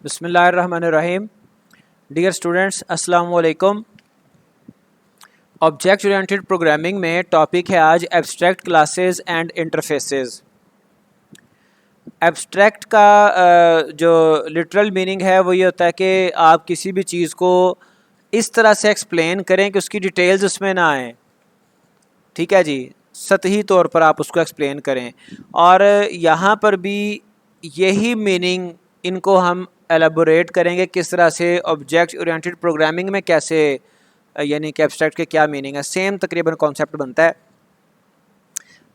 बिस्मिल्लाहिर्रहमानिर्रहीम। Dear students, अस्सलाम वालेकुम। ऑब्जेक्ट ओरिएंटेड प्रोग्रामिंग में टॉपिक है आज abstract classes and interfaces. Abstract का जो लिटरल मीनिंग है वो ये होता है कि आप किसी भी चीज़ को इस तरह से एक्सप्लेन करें कि उसकी डिटेल्स उसमें ना आएँ। ठीक है जी, सतही तौर पर आप उसको एक्सप्लेन करें। और यहाँ पर भी यही मीनिंग इनको हम एलेबोरेट करेंगे किस तरह से ऑब्जेक्ट ओरिएंटेड प्रोग्रामिंग में कैसे, यानी कि एब्स्ट्रैक्ट के क्या मीनिंग है। सेम तकरीबन कॉन्सेप्ट बनता है।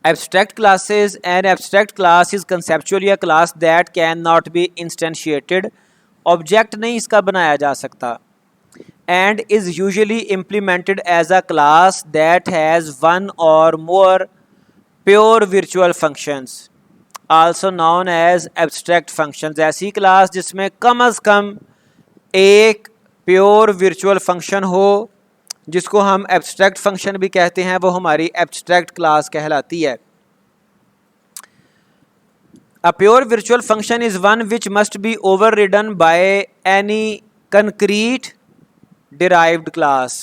Abstract classes and abstract class is conceptually a class that can not be instantiated. Object नहीं इसका बनाया जा सकता। And is usually implemented as a class that has one or more pure virtual functions, also known as abstract functions। ऐसी class जिसमें कम अज़ कम एक pure virtual function हो, जिसको हम abstract function भी कहते हैं, वो हमारी abstract class कहलाती है। A pure virtual function is one which must be overridden by any concrete derived class.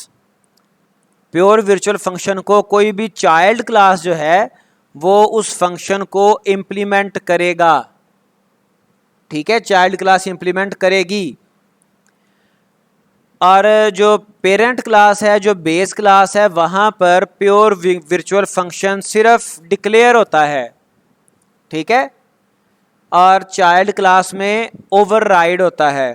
Pure virtual function को कोई भी चाइल्ड क्लास जो है वो उस फंक्शन को इम्प्लीमेंट करेगा। ठीक है, चाइल्ड क्लास इम्प्लीमेंट करेगी। और जो पेरेंट क्लास है, जो बेस क्लास है, वहाँ पर प्योर वर्चुअल फंक्शन सिर्फ डिक्लेयर होता है। ठीक है, और चाइल्ड क्लास में ओवरराइड होता है।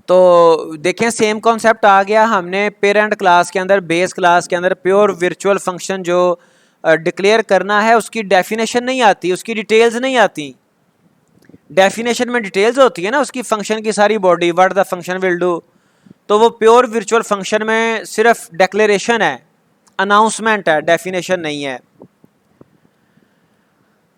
तो देखें, सेम कॉन्सेप्ट आ गया। हमने पेरेंट क्लास के अंदर, बेस क्लास के अंदर प्योर वर्चुअल फंक्शन जो डिक्लेयर करना है उसकी डेफिनेशन नहीं आती, उसकी डिटेल्स नहीं आती। डेफिनेशन में डिटेल्स होती है ना उसकी, फंक्शन की सारी body, what the function will do. तो वो प्योर वर्चुअल फंक्शन में सिर्फ डिक्लेरेशन है, अनाउंसमेंट है, डेफिनेशन नहीं है।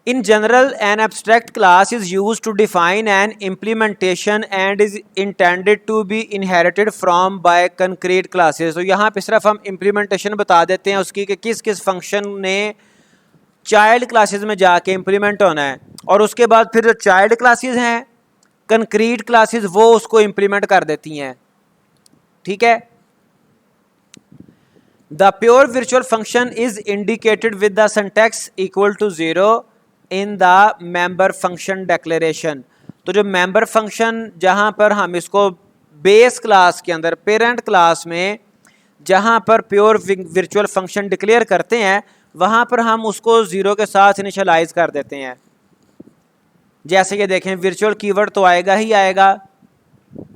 In general, an abstract class is used to define an implementation and is intended to be inherited from by concrete classes। तो यहाँ पे सिर्फ हम implementation बता देते हैं उसकी कि किस किस फंक्शन ने चाइल्ड क्लासेस में जाके इम्प्लीमेंट होना है, और उसके बाद फिर जो चाइल्ड क्लासेस हैं, कंक्रीट क्लासेस, वो उसको इम्प्लीमेंट कर देती हैं। ठीक है, the pure virtual function is indicated with the syntax equal to 0 in the member function declaration. तो जो मेंबर फंक्शन, जहां पर हम इसको बेस क्लास के अंदर, पेरेंट क्लास में जहां पर प्योर वर्चुअल फंक्शन डिक्लेयर करते हैं, वहां पर हम उसको 0 के साथ इनिशियलाइज कर देते हैं। जैसे कि देखें, वर्चुअल कीवर्ड तो आएगा ही आएगा,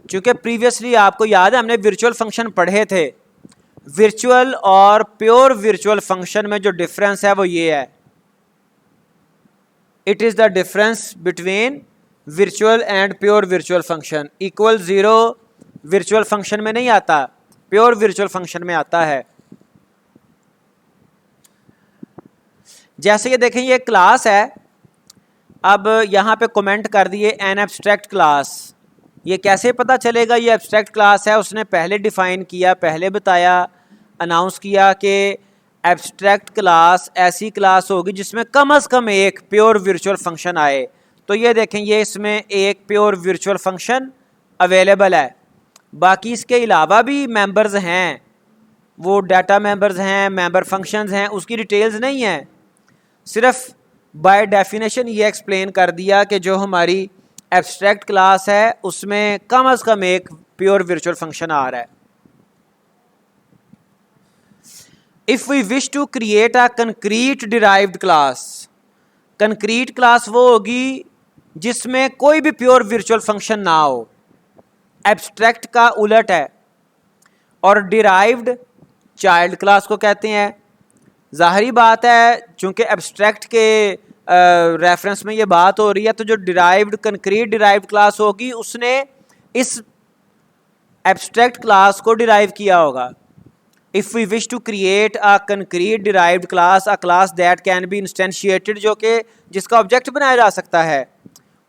क्योंकि प्रीवियसली आपको याद है हमने वर्चुअल फंक्शन पढ़े थे। वर्चुअल और प्योर वर्चुअल फंक्शन में जो डिफरेंस है वो ये है, it is the difference between virtual and pure virtual function. Equal 0 virtual function में नहीं आता, प्योर वर्चुअल फंक्शन में आता है। जैसे ये देखें, ये क्लास है। अब यहां पे कमेंट कर दिए एन एब्स्ट्रैक्ट क्लास। ये कैसे पता चलेगा ये एब्स्ट्रैक्ट क्लास है? उसने पहले डिफाइन किया, पहले बताया, अनाउंस किया कि एब्स्ट्रैक्ट क्लास ऐसी क्लास होगी जिसमें कम अज़ कम एक प्योर वर्चुअल फंक्शन आए। तो ये देखें, ये इसमें एक प्योर वर्चुअल फंक्शन अवेलेबल है। बाकी इसके अलावा भी मेंबर्स हैं, वो डाटा मेंबर्स हैं, मेंबर फंक्शंस हैं, उसकी डिटेल्स नहीं है। सिर्फ बाय डेफिनेशन ये एक्सप्लेन कर दिया कि जो हमारी एब्स्ट्रैक्ट क्लास है उसमें कम अज़ कम एक प्योर वर्चुअल फंक्शन आ रहा है। If we wish to create a concrete derived class, concrete class वो होगी जिसमें कोई भी प्योर वर्चुअल फंक्शन ना हो। एब्स्ट्रैक्ट का उलट है। और डिराइव्ड चाइल्ड क्लास को कहते हैं। जाहिरी बात है, चूंकि एब्स्ट्रैक्ट के रेफरेंस में ये बात हो रही है, तो जो डिराइव्ड, कंक्रीट डिराइव्ड क्लास होगी उसने इस एब्स्ट्रैक्ट क्लास को डिराइव किया होगा। If we wish to create a concrete derived class, a class that can be instantiated, जो कि जिसका ऑब्जेक्ट बनाया जा सकता है,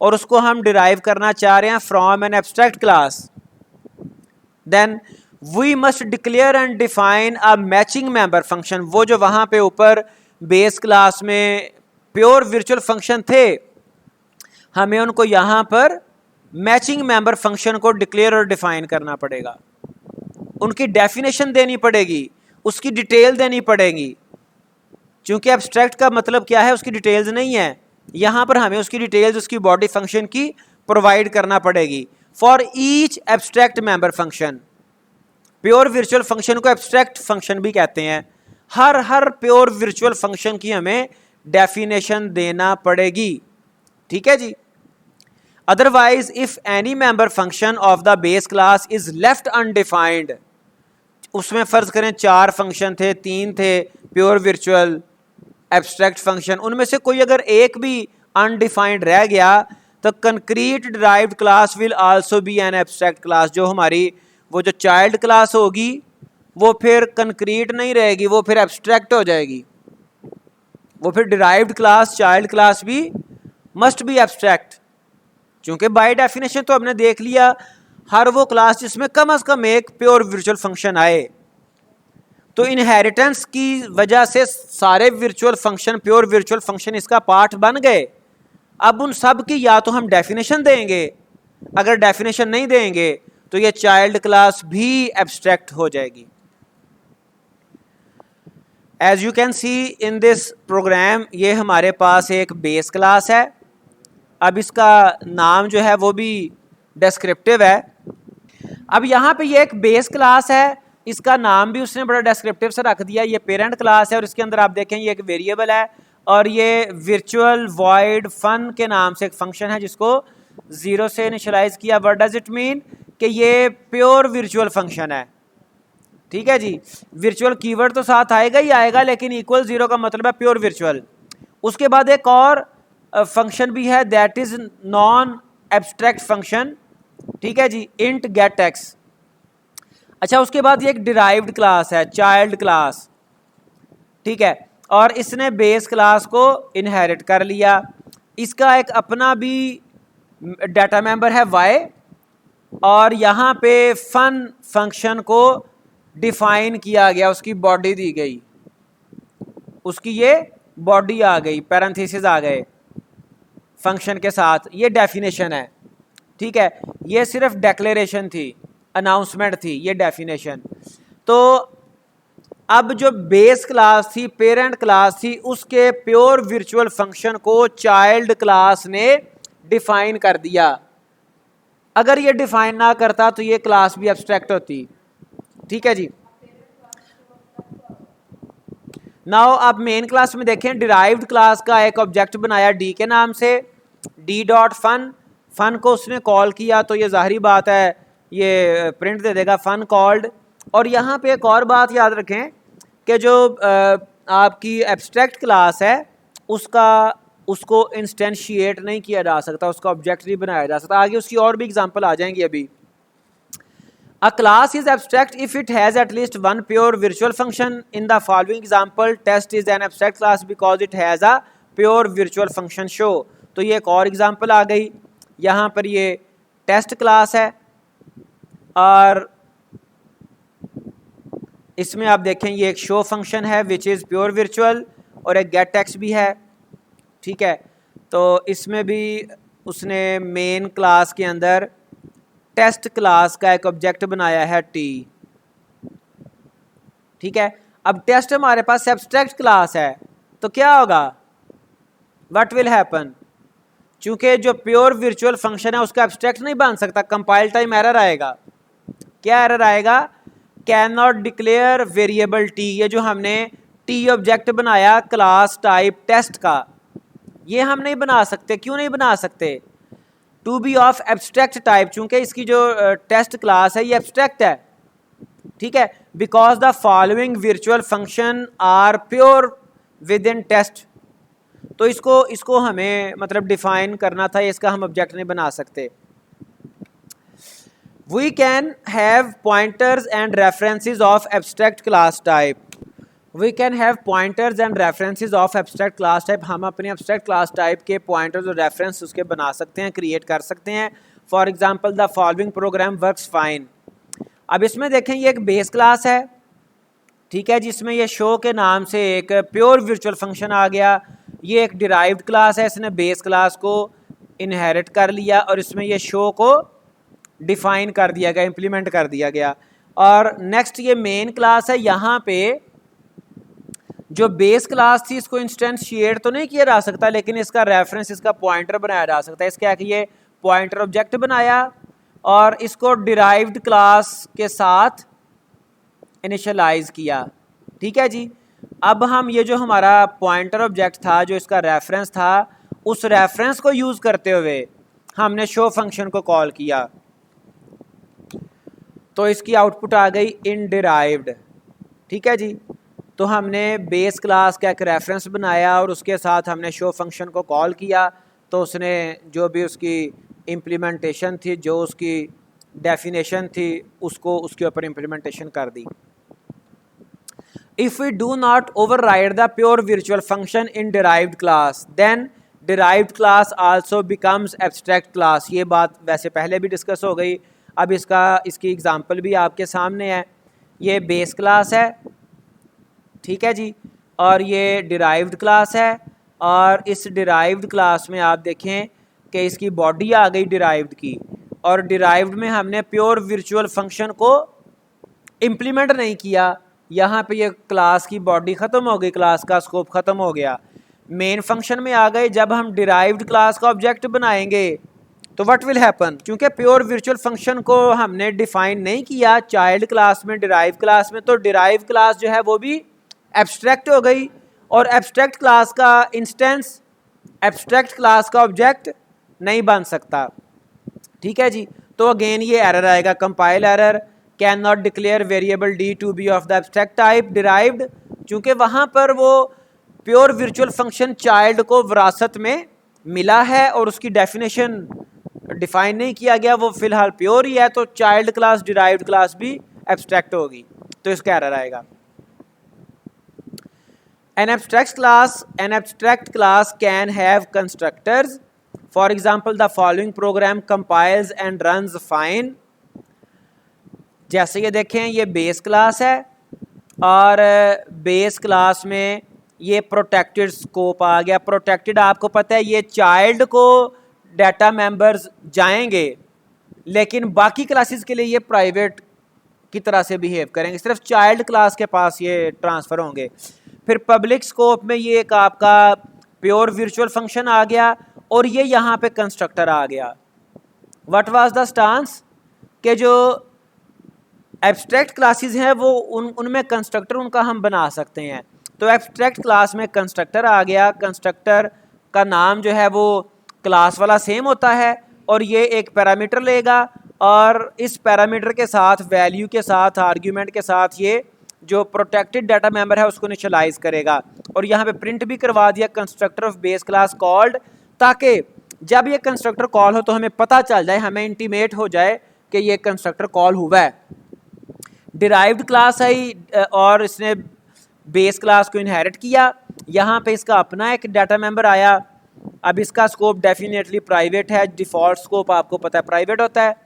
और उसको हम डिराइव करना चाह रहे हैं from an abstract class, then we must declare and define a matching member function. वो जो वहाँ पे ऊपर बेस क्लास में प्योर वर्चुअल फंक्शन थे, हमें उनको यहाँ पर मैचिंग मेंबर फंक्शन को डिक्लेयर और डिफाइन करना पड़ेगा, उनकी डेफिनेशन देनी पड़ेगी, उसकी डिटेल देनी पड़ेगी। क्योंकि एब्स्ट्रैक्ट का मतलब क्या है, उसकी डिटेल्स नहीं है, यहाँ पर हमें उसकी डिटेल्स उसकी बॉडी फंक्शन की प्रोवाइड करना पड़ेगी। For each abstract member function, pure virtual function को एब्स्ट्रैक्ट फंक्शन भी कहते हैं, हर प्योर वर्चुअल फंक्शन की हमें डेफिनेशन देना पड़ेगी। ठीक है जी। Otherwise if any member function of the base class is left undefined, उसमें फर्ज करें 4 फंक्शन थे, 3 थे प्योर वर्चुअल एब्स्ट्रैक्ट फंक्शन, उनमें से कोई अगर एक भी अनडिफाइंड रह गया तो concrete derived class will also be N abstract class. जो हमारी वो जो चाइल्ड क्लास होगी वो फिर कंक्रीट नहीं रहेगी, वो फिर एब्स्ट्रैक्ट हो जाएगी, वो फिर डिराइव्ड क्लास चाइल्ड क्लास भी मस्ट बी एब्स्ट्रैक्ट। क्योंकि बाय डेफिनेशन तो हमने देख लिया हर वो क्लास जिसमें कम से कम एक प्योर वर्चुअल फंक्शन आए। तो इनहेरिटेंस की वजह से सारे virtual function pure virtual function इसका पार्ट बन गए। अब उन सब की या तो हम डेफिनेशन देंगे, अगर डेफिनेशन नहीं देंगे तो ये चाइल्ड क्लास भी एब्स्ट्रैक्ट हो जाएगी। As you can see in this program, ये हमारे पास एक बेस क्लास है। अब इसका नाम जो है वो भी डिस्क्रिप्टिव है। अब यहाँ पे ये एक बेस क्लास है, इसका नाम भी उसने बड़ा डिस्क्रिप्टिव से रख दिया। ये पेरेंट क्लास है और इसके अंदर आप देखें ये एक वेरिएबल है और ये वर्चुअल वॉइड फन के नाम से एक फंक्शन है जिसको 0 से इनिशियलाइज किया। व्हाट डज इट मीन कि ये प्योर वर्चुअल फंक्शन है। ठीक है जी, वर्चुअल कीवर्ड तो साथ आएगा ही आएगा, लेकिन इक्वल 0 का मतलब है प्योर वर्चुअल। उसके बाद एक और फंक्शन भी है that is non abstract function. ठीक है जी, इंट गेट एक्स। अच्छा, उसके बाद ये एक डिराइव्ड क्लास है चाइल्ड क्लास। ठीक है, और इसने बेस क्लास को इनहेरिट कर लिया। इसका एक अपना भी डाटा मेंबर है वाई, और यहाँ पे फन फंक्शन को डिफाइन किया गया, उसकी बॉडी दी गई, उसकी ये बॉडी आ गई, पैरेंथेसिस आ गए फंक्शन के साथ, ये डेफिनेशन है। ठीक है, ये सिर्फ डेक्लेरेशन थी, अनाउंसमेंट थी, ये डेफिनेशन। तो अब जो बेस क्लास थी पेरेंट क्लास थी, उसके प्योर वर्चुअल फंक्शन को चाइल्ड क्लास ने डिफाइन कर दिया। अगर ये डिफाइन ना करता तो ये क्लास भी एब्स्ट्रैक्ट होती। ठीक है जी। नाउ आप मेन क्लास में देखें, डिराइव्ड क्लास का एक ऑब्जेक्ट बनाया डी के नाम से, डी डॉट फन। फन को उसने कॉल किया तो ये जाहिर बात है ये प्रिंट दे देगा फन कॉल्ड। और यहाँ पे एक और बात याद रखें कि जो आपकी एब्स्ट्रैक्ट क्लास है उसको इंस्टेंशिएट नहीं किया जा सकता, उसका ऑब्जेक्ट नहीं बनाया जा सकता। आगे उसकी और भी एग्जांपल आ जाएंगी अभी। A class is abstract if it has at least one pure virtual function. In the following example, test is an abstract class because it has a pure virtual function show. तो ये एक और example आ गई। यहाँ पर ये test class है और इसमें आप देखें ये एक शो फंक्शन है विच इज़ प्योर वर्चुअल, और एक गेट टेक्स्ट भी है। ठीक है, तो इसमें भी उसने मेन क्लास के अंदर टेस्ट क्लास का एक ऑब्जेक्ट बनाया है टी। ठीक है, अब टेस्ट हमारे पास एब्स्ट्रैक्ट क्लास है तो क्या होगा, व्हाट विल हैपन, चूंकि जो प्योर वर्चुअल फंक्शन है उसका एब्स्ट्रैक्ट नहीं बन सकता, कंपाइल टाइम एरर आएगा। क्या एरर आएगा, can not declare variable T. ये जो हमने टी ऑब्जेक्ट बनाया क्लास टाइप टेस्ट का, ये हम नहीं बना सकते। क्यों नहीं बना सकते, to be of abstract type, चूंकि इसकी जो टेस्ट क्लास है ये एब्स्ट्रैक्ट है। ठीक है, because the following virtual function are pure within test. तो इसको हमें मतलब डिफाइन करना था, इसका हम ऑब्जेक्ट नहीं बना सकते। We can have pointers and references of abstract class type. We can have pointers and references of abstract class type. हम अपने एब्स्ट्रैक्ट क्लास टाइप के पॉइंटर्स और रेफरेंस उसके बना सकते हैं, क्रिएट कर सकते हैं। For example the following program works fine. अब इसमें देखें ये एक बेस क्लास है। ठीक है, जिसमें ये शो के नाम से एक प्योर वर्चुअल फंक्शन आ गया। ये एक डिराइव्ड क्लास है, इसने बेस क्लास को इनहेरिट कर लिया और इसमें ये शो को डिफाइन कर दिया गया, इम्प्लीमेंट कर दिया गया। और नेक्स्ट ये मेन क्लास है, यहाँ पे जो बेस क्लास थी इसको इंस्टेंशिएट तो नहीं किया जा सकता, लेकिन इसका रेफरेंस, इसका पॉइंटर बनाया जा सकता है। इसके आगे ये पॉइंटर ऑब्जेक्ट बनाया और इसको डिराइव्ड क्लास के साथ इनिशियलाइज किया। ठीक है जी। अब हम ये जो हमारा पॉइंटर ऑब्जेक्ट था, जो इसका रेफरेंस था, उस रेफरेंस को यूज़ करते हुए हमने शो फंक्शन को कॉल किया, तो इसकी आउटपुट आ गई इन डिराइव्ड। ठीक है जी। तो हमने बेस क्लास का एक रेफरेंस बनाया और उसके साथ हमने शो फंक्शन को कॉल किया, तो उसने जो भी उसकी इम्प्लीमेंटेशन थी, जो उसकी डेफिनेशन थी, उसको उसके ऊपर इम्प्लीमेंटेशन कर दी। If we do not override the pure virtual function in derived class, then derived class also becomes abstract class. ये बात वैसे पहले भी डिस्कस हो गई, अब इसकी एग्जांपल भी आपके सामने है। ये बेस क्लास है, ठीक है जी, और ये डिराइव्ड क्लास है। और इस डिराइव्ड क्लास में आप देखें कि इसकी बॉडी आ गई डिराइव्ड की, और डिराइव्ड में हमने प्योर वर्चुअल फंक्शन को इम्प्लीमेंट नहीं किया। यहाँ पे ये क्लास की बॉडी ख़त्म हो गई, क्लास का स्कोप ख़त्म हो गया। मेन फंक्शन में आ गए। जब हम डिराइव्ड क्लास का ऑब्जेक्ट बनाएंगे तो व्हाट विल हैपन, क्योंकि प्योर वर्चुअल फंक्शन को हमने डिफाइन नहीं किया चाइल्ड क्लास में, डिराइव क्लास में, तो डिराइव क्लास जो है वो भी एब्स्ट्रैक्ट हो गई। और एब्स्ट्रैक्ट क्लास का इंस्टेंस एब्स्ट्रैक्ट क्लास का ऑब्जेक्ट नहीं बन सकता। ठीक है जी। तो अगेन ये एरर आएगा, compile error, can not declare variable D to be of the abstract type derived, क्योंकि वहाँ पर वो प्योर वर्चुअल फंक्शन चाइल्ड को विरासत में मिला है और उसकी डेफिनेशन डिफाइन नहीं किया गया, वो फिलहाल प्योर ही है, तो चाइल्ड क्लास डिराइव्ड क्लास भी एब्स्ट्रैक्ट होगी, तो इसका एरर आएगा। An abstract class can have constructors. For example, the following program compiles and runs fine. जैसे ये देखें, ये बेस क्लास है और बेस क्लास में ये प्रोटेक्टेड स्कोप आ गया। प्रोटेक्टेड आपको पता है, ये चाइल्ड को डाटा मेंबर्स जाएंगे, लेकिन बाकी क्लासेस के लिए ये प्राइवेट की तरह से बिहेव करेंगे, सिर्फ चाइल्ड क्लास के पास ये ट्रांसफ़र होंगे। फिर पब्लिक स्कोप में ये एक आपका प्योर वर्चुअल फंक्शन आ गया और ये यहाँ पे कंस्ट्रक्टर आ गया। व्हाट वाज द स्टांस, के जो एब्स्ट्रैक्ट क्लासेस हैं वो उनमें कंस्ट्रक्टर उनका हम बना सकते हैं। तो एब्स्ट्रैक्ट क्लास में कंस्ट्रक्टर आ गया। कंस्ट्रक्टर का नाम जो है वो क्लास वाला सेम होता है और ये एक पैरामीटर लेगा और इस पैरामीटर के साथ, वैल्यू के साथ, आर्ग्यूमेंट के साथ ये जो प्रोटेक्टेड डाटा मेंबर है उसको इनिशियलाइज करेगा। और यहाँ पे प्रिंट भी करवा दिया constructor of base class called, ताकि जब ये कंस्ट्रक्टर कॉल हो तो हमें पता चल जाए, हमें इंटीमेट हो जाए कि ये कंस्ट्रक्टर कॉल हुआ है। डिराइव्ड क्लास है और इसने बेस क्लास को इनहेरिट किया। यहाँ पे इसका अपना एक डाटा मेंबर आया। अब इसका स्कोप डेफिनेटली प्राइवेट है, डिफ़ॉल्ट स्कोप आपको पता है प्राइवेट होता है।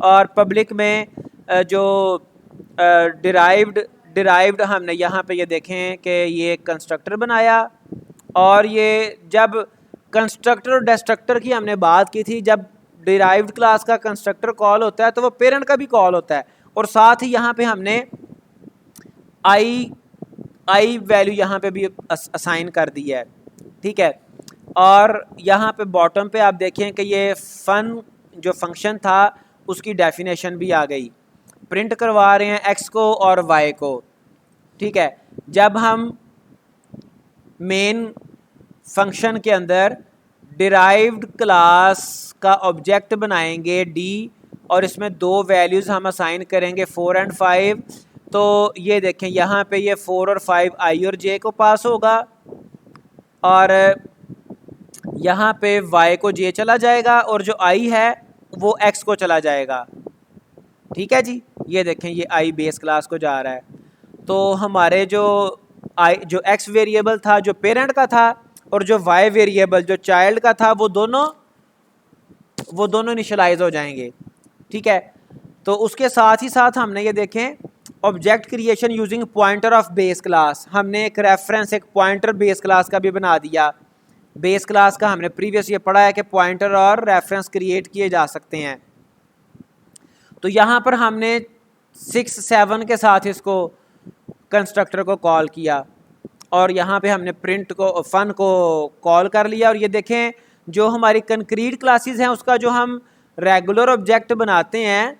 और पब्लिक में जो डिराइव्ड हमने यहाँ पे ये देखें कि ये कंस्ट्रक्टर बनाया। और ये जब कंस्ट्रक्टर और डिस्ट्रक्टर की हमने बात की थी, जब डिराइव्ड क्लास का कंस्ट्रक्टर कॉल होता है तो वो पेरेंट का भी कॉल होता है। और साथ ही यहाँ पे हमने आई वैल्यू यहाँ पे भी असाइन कर दी है। ठीक है। और यहाँ पे बॉटम पे आप देखें कि ये फन जो फंक्शन था उसकी डेफिनेशन भी आ गई। प्रिंट करवा रहे हैं एक्स को और वाई को। ठीक है। जब हम मेन फंक्शन के अंदर डिराइव्ड क्लास का ऑब्जेक्ट बनाएंगे डी, और इसमें दो वैल्यूज़ हम असाइन करेंगे 4 और 5, तो ये देखें यहाँ पे ये 4 और 5 आई और जे को पास होगा और यहाँ पे y को j चला जाएगा और जो i है वो x को चला जाएगा। ठीक है जी। ये देखें ये i बेस क्लास को जा रहा है। तो हमारे जो x वेरिएबल था जो पेरेंट का था और जो y वेरिएबल जो चाइल्ड का था वो दोनों इनिशियलाइज हो जाएंगे। ठीक है। तो उसके साथ ही साथ हमने ये देखें object creation using pointer of base class, हमने एक रेफरेंस, एक पॉइंटर बेस क्लास का भी बना दिया। बेस क्लास का हमने प्रीवियस ये पढ़ा है कि पॉइंटर और रेफरेंस क्रिएट किए जा सकते हैं। तो यहाँ पर हमने 6 7 के साथ इसको कंस्ट्रक्टर को कॉल किया और यहाँ पे हमने प्रिंट को फन को कॉल कर लिया। और ये देखें जो हमारी कंक्रीट क्लासेस हैं उसका जो हम रेगुलर ऑब्जेक्ट बनाते हैं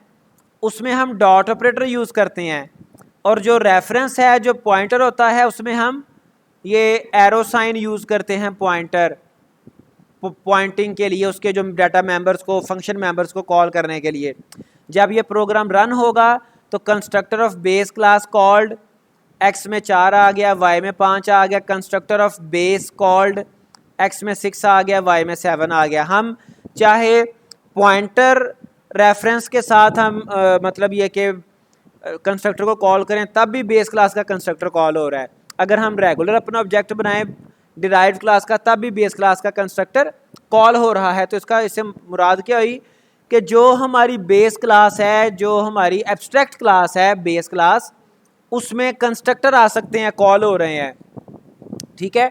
उसमें हम डॉट ऑपरेटर यूज़ करते हैं, और जो रेफरेंस है जो पॉइंटर होता है उसमें हम ये एरो साइन यूज़ करते हैं पॉइंटर पॉइंटिंग के लिए, उसके जो डाटा मेंबर्स को फंक्शन मेंबर्स को कॉल करने के लिए। जब ये प्रोग्राम रन होगा तो constructor of base class called, x में 4 आ गया, y में 5 आ गया, constructor of base called, x में 6 आ गया, y में 7 आ गया। हम चाहे पॉइंटर रेफरेंस के साथ हम मतलब ये कि कंस्ट्रक्टर को कॉल करें तब भी बेस क्लास का कंस्ट्रक्टर कॉल हो रहा है, अगर हम रेगुलर अपना ऑब्जेक्ट बनाएं डिराइव्ड क्लास का तब भी बेस क्लास का कंस्ट्रक्टर कॉल हो रहा है। तो इससे मुराद क्या हुई कि जो हमारी बेस क्लास है, जो हमारी एब्स्ट्रैक्ट क्लास है बेस क्लास, उसमें कंस्ट्रक्टर आ सकते हैं, कॉल हो रहे हैं। ठीक है,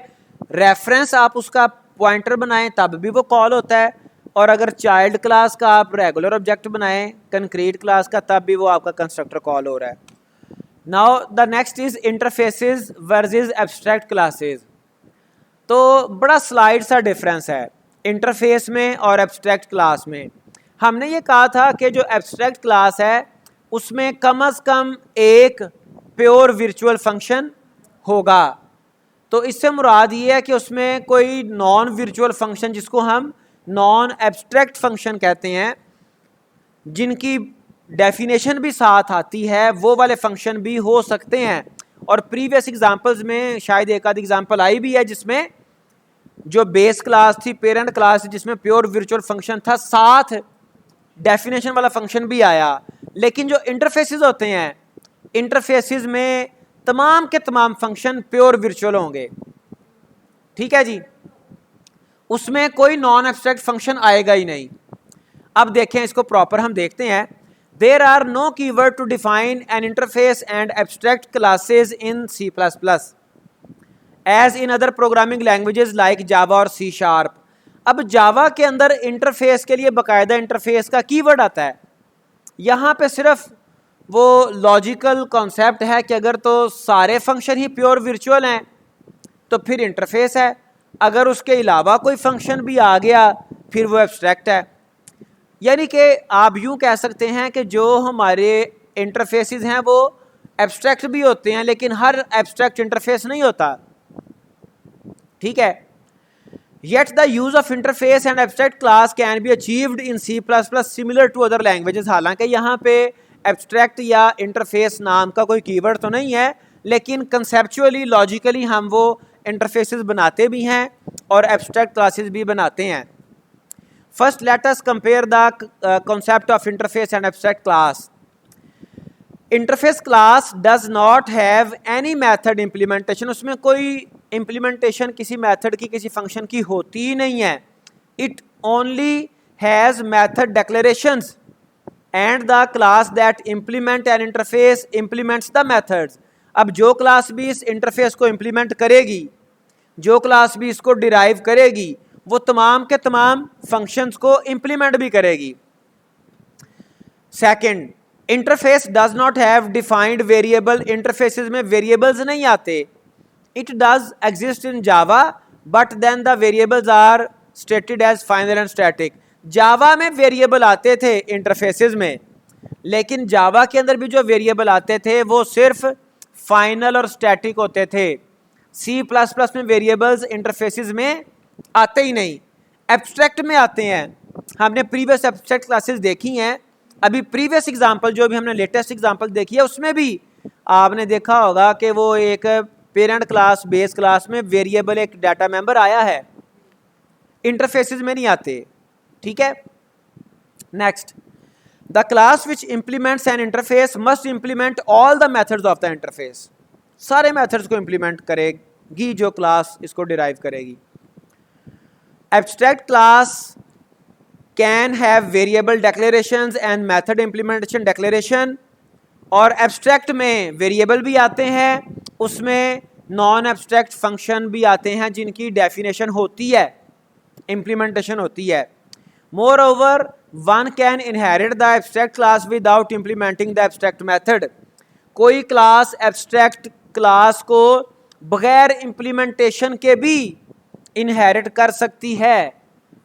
रेफरेंस आप उसका पॉइंटर बनाएं तब भी वो कॉल होता है, और अगर चाइल्ड क्लास का आप रेगुलर ऑब्जेक्ट बनाएं कंक्रीट क्लास का तब भी वो आपका कंस्ट्रक्टर कॉल हो रहा है। Now the next is interfaces versus abstract classes. तो बड़ा स्लाइड सा डिफरेंस है इंटरफेस में और एब्स्ट्रैक्ट क्लास में। हमने ये कहा था कि जो एब्स्ट्रैक्ट क्लास है उसमें कम से कम एक प्योर वर्चुअल फंक्शन होगा। तो इससे मुराद ये है कि उसमें कोई नॉन वर्चुअल फंक्शन, जिसको हम नॉन एब्स्ट्रैक्ट फंक्शन कहते हैं, जिनकी डेफिनेशन भी साथ आती है, वो वाले फंक्शन भी हो सकते हैं। और प्रीवियस एग्जांपल्स में शायद एक आध एग्जांपल आई भी है जिसमें जो बेस क्लास थी, पेरेंट क्लास, जिसमें प्योर वर्चुअल फंक्शन था, साथ डेफिनेशन वाला फंक्शन भी आया। लेकिन जो इंटरफेसेस होते हैं, इंटरफेसेस में तमाम के तमाम फंक्शन प्योर वर्चुअल होंगे। ठीक है जी, उसमें कोई नॉन एब्स्ट्रैक्ट फंक्शन आएगा ही नहीं। अब देखें इसको प्रॉपर हम देखते हैं। There are no keyword to define an interface and abstract classes in C++ as in other programming languages like Java or C#। अब जावा के अंदर इंटरफेस के लिए बाकायदा इंटरफेस का कीवर्ड आता है। यहाँ पे सिर्फ वो लॉजिकल कॉन्सेप्ट है कि अगर तो सारे फंक्शन ही प्योर वर्चुअल हैं तो फिर इंटरफेस है, अगर उसके अलावा कोई फंक्शन भी आ गया फिर वो एब्स्ट्रैक्ट है। यानी कि आप यूँ कह सकते हैं कि जो हमारे इंटरफेसेस हैं वो एब्स्ट्रैक्ट भी होते हैं, लेकिन हर एब्स्ट्रैक्ट इंटरफेस नहीं होता। ठीक है, yet the use of interface and abstract class can be achieved in C++ similar to other languages. हालांकि यहाँ पे एब्स्ट्रैक्ट या इंटरफेस नाम का कोई कीवर्ड तो नहीं है, लेकिन कंसेप्चुअली लॉजिकली हम वो इंटरफेसेस बनाते भी हैं और एब्स्ट्रैक्ट क्लासेस भी बनाते हैं। First let us compare the concept of interface and abstract class. Interface class does not have any method implementation, उसमें कोई इम्प्लीमेंटेशन किसी मेथड की, किसी फंक्शन की होती ही नहीं है। It only has method declarations and the class that implement N interface implements the methods. अब जो क्लास भी इस इंटरफेस को इम्प्लीमेंट करेगी, जो क्लास भी इसको डिराइव करेगी, वो तमाम के तमाम फंक्शंस को इम्प्लीमेंट भी करेगी। Second, interface does not have defined variable, interfaces में वेरिएबल्स नहीं आते। It does exist in Java but then the variables are stated as final and static. Java में वेरिएबल आते थे इंटरफेसेस में, लेकिन जावा के अंदर भी जो वेरिएबल आते थे वो सिर्फ फाइनल और स्टैटिक होते थे। C++ में वेरिएबल्स इंटरफेसेस में आते ही नहीं, एब्स्ट्रैक्ट में आते हैं। हमने प्रीवियस एब्स्ट्रैक्ट क्लासेस देखी हैं, अभी प्रीवियस एग्जांपल जो भी हमने लेटेस्ट एग्जांपल देखी है उसमें भी आपने देखा होगा कि वो एक पेरेंट क्लास बेस क्लास में वेरिएबल एक डाटा मेंबर आया है, इंटरफेसेस में नहीं आते। ठीक है, next, the class which implements N interface must implement all the methods of the interface. सारे मेथड्स को इंप्लीमेंट करेगी जो क्लास इसको डिराइव करेगी। Abstract class can have variable declarations and method implementation declaration, और एब्स्ट्रैक्ट में वेरिएबल भी आते हैं, उसमें नॉन एब्स्ट्रैक्ट फंक्शन भी आते हैं जिनकी डेफिनेशन होती है। इम्प्लीमेंटेशन होती है। More over one can inherit the abstract class without implementing the abstract method. कोई क्लास एब्स्ट्रैक्ट क्लास को बगैर इम्प्लीमेंटेशन के भी इनहेरिट कर सकती है।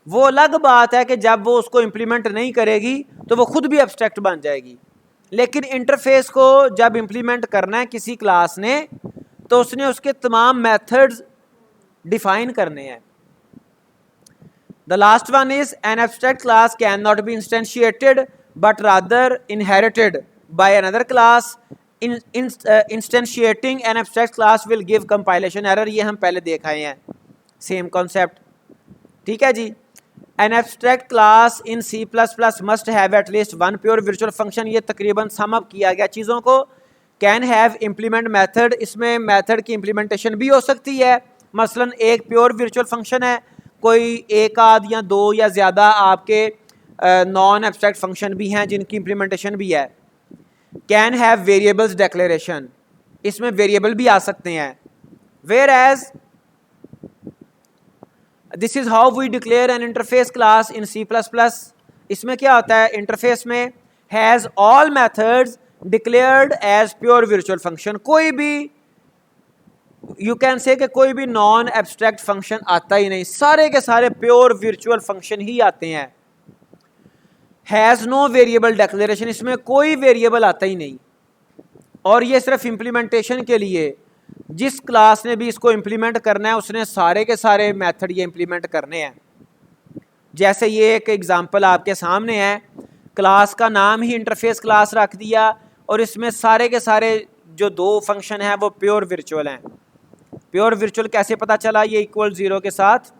वो अलग बात है कि जब वो उसको इम्प्लीमेंट नहीं करेगी तो वो खुद भी एब्स्ट्रैक्ट बन जाएगी। लेकिन इंटरफेस को जब इम्प्लीमेंट करना है किसी क्लास ने तो उसने उसके तमाम मेथड्स डिफाइन करने हैं। The last one is an abstract class can not be instantiated but rather inherited by another class. Instantiating an abstract class will give compilation error. ये हम पहले देख आए हैं, सेम कॉन्सेप्ट। ठीक है जी। An abstract class in C++ must have at least one pure virtual function. ये तकरीबन सम अप किया गया चीज़ों को। कैन हैव इम्प्लीमेंट मेथड, इसमें मेथड की इम्प्लीमेंटेशन भी हो सकती है। मसलन एक प्योर वर्चुअल फंक्शन है, कोई एक आध या दो या ज़्यादा आपके नॉन एब्स्ट्रैक्ट फंक्शन भी हैं जिनकी इम्प्लीमेंटेशन भी है। कैन हैव वेरिएबल्स डिक्लेरेशन, इसमें वेरिएबल भी आ सकते हैं। Whereas this is how we declare an interface class in C++। इसमें क्या होता है, इंटरफेस में has all methods declared as pure virtual function. कोई भी यू कैन से कि कोई भी नॉन एब्स्ट्रैक्ट फंक्शन आता ही नहीं, सारे के सारे प्योर वर्चुअल फंक्शन ही आते हैं। हैज़ नो वेरिएबल डिक्लेरेशन, इसमें कोई वेरिएबल आता ही नहीं। और ये सिर्फ इम्प्लीमेंटेशन के लिए, जिस क्लास ने भी इसको इम्प्लीमेंट करना है उसने सारे के सारे मेथड ये इम्प्लीमेंट करने हैं। जैसे ये एक एग्जांपल आपके सामने है, क्लास का नाम ही इंटरफेस क्लास रख दिया और इसमें सारे के सारे जो दो फंक्शन हैं वो प्योर वर्चुअल हैं। प्योर वर्चुअल कैसे पता चला, ये इक्वल 0 के साथ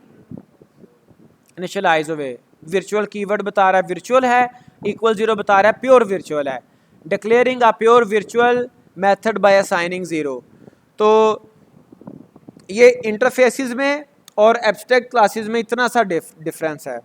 इनिशियलाइज हुए। वर्चुअल कीवर्ड बता रहा है वर्चुअल है, इक्वल 0 बता रहा है प्योर वर्चुअल है। Declaring a pure virtual method by assigning 0। तो ये इंटरफेसिस में और एब्स्ट्रैक्ट क्लासेस में इतना सा डिफरेंस है।